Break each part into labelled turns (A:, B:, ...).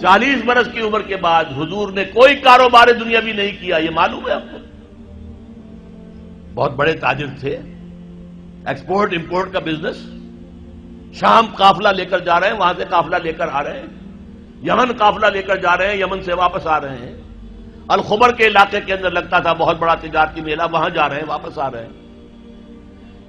A: 40 برس کی عمر کے بعد حضور نے کوئی کاروبار دنیاوی نہیں کیا، یہ معلوم ہے آپ کو؟ بہت بڑے تاجر تھے، ایکسپورٹ امپورٹ کا بزنس، شام قافلہ لے کر جا رہے ہیں، وہاں سے قافلہ لے کر آ رہے ہیں، یمن قافلہ لے کر جا رہے ہیں، یمن سے واپس آ رہے ہیں، الخبر کے علاقے کے اندر لگتا تھا بہت بڑا تجارتی میلہ، وہاں جا رہے ہیں، واپس آ رہے ہیں۔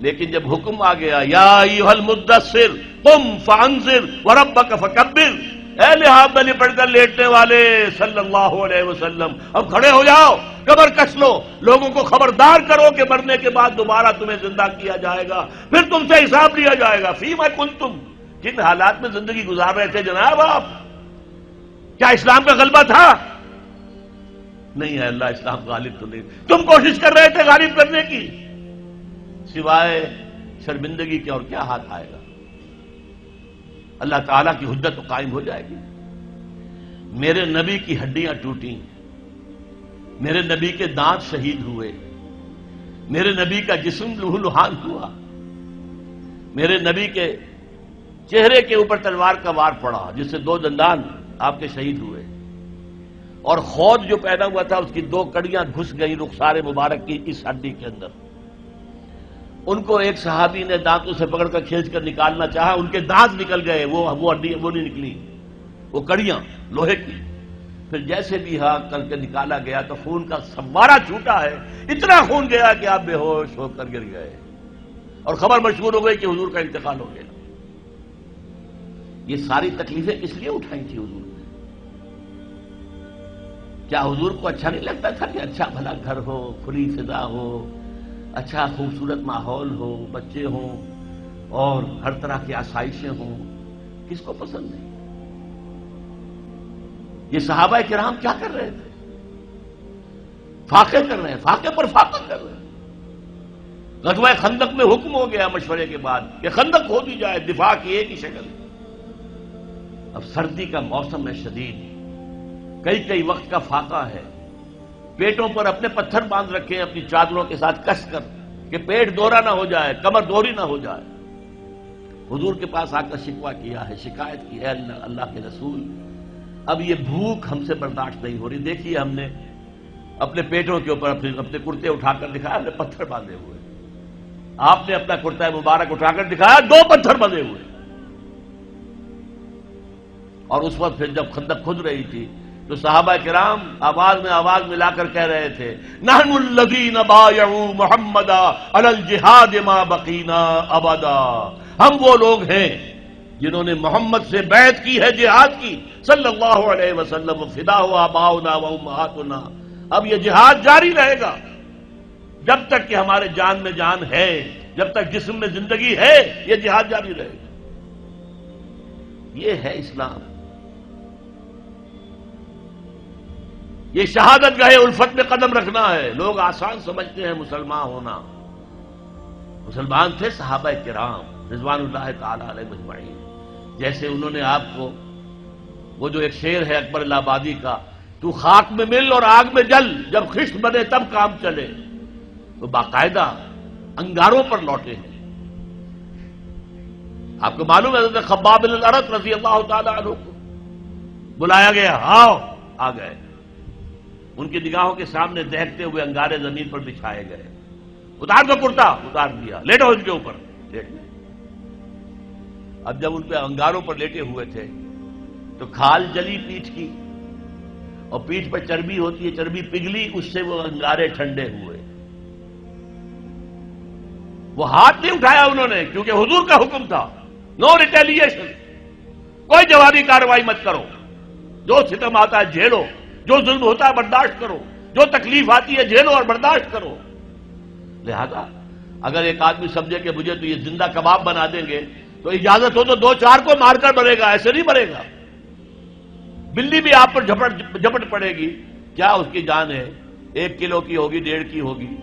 A: لیکن جب حکم آ گیا یا ایھا المدثر قم فانذر وربک فکبر، اے لحاف میں لپٹ کر لیٹنے والے صلی اللہ علیہ وسلم، اب کھڑے ہو جاؤ، کمر کس لو، لوگوں کو خبردار کرو کہ مرنے کے بعد دوبارہ تمہیں زندہ کیا جائے گا، پھر تم سے حساب لیا جائے گا۔ فیما کنتم، جن حالات میں زندگی گزار رہے تھے جناب آپ، کیا اسلام کا غلبہ تھا؟ نہیں ہے اللہ، اسلام غالب تو نہیں، تم کوشش کر رہے تھے غالب کرنے کی، سوائے شرمندگی کے اور کیا ہاتھ آئے گا؟ اللہ تعالیٰ کی حجت تو قائم ہو جائے گی۔ میرے نبی کی ہڈیاں ٹوٹیں، میرے نبی کے دانت شہید ہوئے، میرے نبی کا جسم لہو لہان ہوا، میرے نبی کے چہرے کے اوپر تلوار کا وار پڑا جس سے 2 دندان آپ کے شہید ہوئے، اور خود جو پیدا ہوا تھا اس کی 2 کڑیاں گھس گئی رخسار مبارک کی اس ہڈی کے اندر۔ ان کو ایک صحابی نے دانتوں سے پکڑ کر کھینچ کر نکالنا چاہا، ان کے دانت نکل گئے، وہ ہڈی وہ نہیں نکلی، وہ کڑیاں لوہے کی۔ پھر جیسے بھی ہاں کر کے نکالا گیا تو خون کا فوارہ چھوٹا ہے، اتنا خون گیا کہ آپ بے ہوش ہو کر گر گئے، اور خبر مشہور ہو گئی کہ حضور کا انتقال ہو گیا۔ یہ ساری تکلیفیں کس لیے اٹھائی تھی حضور نے؟ کیا حضور کو اچھا نہیں لگتا تھا کہ اچھا بھلا گھر ہو، کھلی فضا ہو، اچھا خوبصورت ماحول ہو، بچے ہوں اور ہر طرح کی آسائشیں ہوں؟ کس کو پسند نہیں؟ یہ صحابہ کرام کیا کر رہے تھے؟ فاقے کر رہے ہیں، فاقے پر فاقہ کر رہے ہیں۔ غزوہ خندق میں حکم ہو گیا مشورے کے بعد کہ خندق کھودی جائے، دفاع کی ایک ہی شکل۔ اب سردی کا موسم ہے شدید، کئی وقت کا فاقہ ہے، پیٹوں پر اپنے پتھر باندھ رکھے ہیں اپنی چادروں کے ساتھ کس کر کہ پیٹ دورا نہ ہو جائے، کمر دوری نہ ہو جائے۔ حضور کے پاس آ کر شکوہ کیا ہے، شکایت کی ہے، اللہ کے رسول اب یہ بھوک ہم سے برداشت نہیں ہو رہی، دیکھیے ہم نے اپنے پیٹوں کے اوپر اپنے کرتے اٹھا کر دکھایا، ہم نے پتھر باندھے ہوئے، آپ نے اپنا کرتا مبارک اٹھا کر دکھایا، 2 پتھر بندھے ہوئے۔ اور اس وقت پھر جب خندق کھد رہی تھی تو صحابہ کرام آواز میں آواز ملا کر کہہ رہے تھے نحن الذین بایعوا محمدا علی الجہاد ما بقینا ابدا، ہم وہ لوگ ہیں جنہوں نے محمد سے بیعت کی ہے جہاد کی صلی اللہ علیہ وسلم، فداء آباؤنا و امہاتنا، اب یہ جہاد جاری رہے گا جب تک کہ ہمارے جان میں جان ہے، جب تک جسم میں زندگی ہے یہ جہاد جاری رہے گا۔ یہ ہے اسلام، یہ شہادت گاہ الفت میں قدم رکھنا ہے۔ لوگ آسان سمجھتے ہیں مسلمان ہونا، مسلمان تھے صحابہ کرام رضوان اللہ تعالی علیہ مجمعین، جیسے انہوں نے آپ کو وہ جو ایک شعر ہے اکبر الہ آبادی کا، تو خاک میں مل اور آگ میں جل، جب خشت بنے تب کام چلے، وہ باقاعدہ انگاروں پر لوٹے ہیں۔ آپ کو معلوم ہے حضرت خباب بن الارت رضی اللہ تعالی عنہ کو بلایا گیا، آؤ، آ گئے، ان کی نگاہوں کے سامنے دہکتے ہوئے انگارے زمین پر بچھائے گئے، اتار دو کرتا، اتار دیا، لیٹو اس کے اوپر، لیٹ گئے۔ اب جب ان پہ انگاروں پر لیٹے ہوئے تھے تو کھال جلی پیٹھ کی، اور پیٹھ پر چربی ہوتی ہے، چربی پگھلی، اس سے وہ انگارے ٹھنڈے ہوئے۔ وہ ہاتھ نہیں اٹھایا انہوں نے، کیونکہ حضور کا حکم تھا نو ریٹیلیشن، کوئی جوابی کارروائی مت کرو، جو ستم آتا ہے جھیلو، جو ظلم ہوتا ہے برداشت کرو، جو تکلیف آتی ہے جھیلو اور برداشت کرو۔ لہذا اگر ایک آدمی سمجھے کہ مجھے تو یہ زندہ کباب بنا دیں گے تو اجازت ہو تو 2-4 کو مار کر مرے گا، ایسے نہیں مرے گا۔ بلی بھی آپ پر جھپٹ پڑے گی، کیا اس کی جان ہے، 1 کلو کی ہوگی، 1.5 کی ہوگی،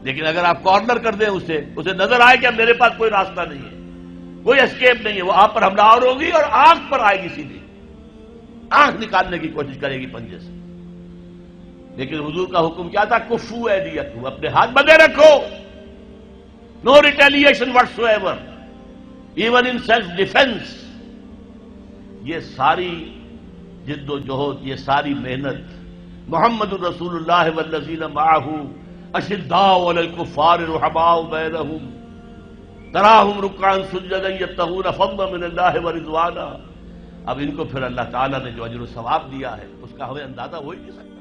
A: لیکن اگر آپ کارنر کر دیں اسے نظر آئے کہ میرے پاس کوئی راستہ نہیں ہے، کوئی اسکیپ نہیں ہے، وہ آپ پر حملہ آور ہوگی اور آنکھ پر آئے گی، سیدھی آنکھ نکالنے کی کوشش کرے گی پنجے سے۔ لیکن حضور کا حکم کیا تھا؟ کفو ایدیکم، اپنے ہاتھ بندھے رکھو، no retaliation whatsoever, even in self defence. یہ ساری جد و جہد، یہ ساری محنت، محمد الرسول اللہ والذین معہ اشداء علی الکفار رحماء بینہم تراہم رکعا سجدا یبتغون فضلا من اللہ ورضوانا. اب ان کو پھر اللہ تعالیٰ نے جو اجر و ثواب دیا ہے اس کا ہمیں اندازہ ہو ہی نہیں سکتا.